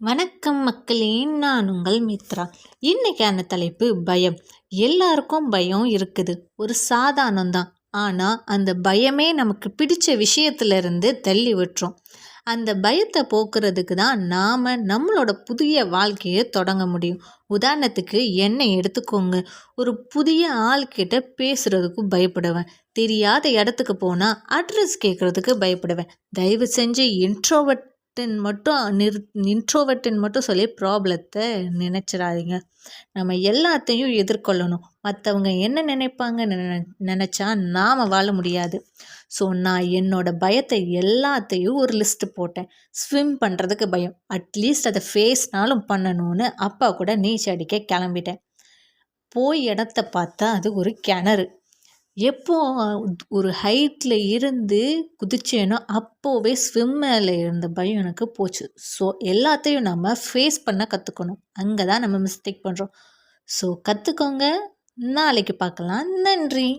வணக்கம் மக்களே, நான் உங்கள் மித்ரா. இன்னைக்கான தலைப்பு பயம். எல்லாருக்கும் பயம் இருக்குது, ஒரு சாதாரணம் தான். ஆனால் அந்த பயமே நமக்கு பிடிச்ச விஷயத்திலிருந்து தள்ளி விட்டுரும். அந்த பயத்தை போக்குறதுக்கு தான் நாம் நம்மளோட புதிய வாழ்க்கையை தொடங்க முடியும். உதாரணத்துக்கு என்னை எடுத்துக்கோங்க. ஒரு புதிய ஆள்கிட்ட பேசுகிறதுக்கு பயப்படுவேன். தெரியாத இடத்துக்கு போனால் அட்ரஸ் கேட்குறதுக்கு பயப்படுவேன். தயவு செஞ்சு இன்ட்ரோவர்ட்டுன்னு மட்டும் சொல்லி ப்ராப்ளத்தை நினச்சிடாதீங்க. நம்ம எல்லாத்தையும் எதிர்கொள்ளணும். மற்றவங்க என்ன நினைப்பாங்கன்னு நினச்சா நாம் வாழ முடியாது. ஸோ நான் என்னோட பயத்தை எல்லாத்தையும் ஒரு லிஸ்ட்டு போட்டேன். ஸ்விம் பண்ணுறதுக்கு பயம், அட்லீஸ்ட் அதை ஃபேஸ்னாலும் பண்ணணும்னு அப்பா கூட நீச்சல் அடிக்க கிளம்பிட்டேன். போய் இடத்த பார்த்தா அது ஒரு கிணறு. எப்போ ஒரு ஹைட்டில் இருந்து குதிச்சேனோ அப்போவே ஸ்விம்மில் இருந்த பயம் எனக்கு போச்சு. ஸோ எல்லாத்தையும் நம்ம ஃபேஸ் பண்ண கற்றுக்கணும். அங்கே தான் நம்ம மிஸ்டேக் பண்ணுறோம். ஸோ கற்றுக்கோங்க. நாளைக்கு பார்க்கலாம். நன்றி.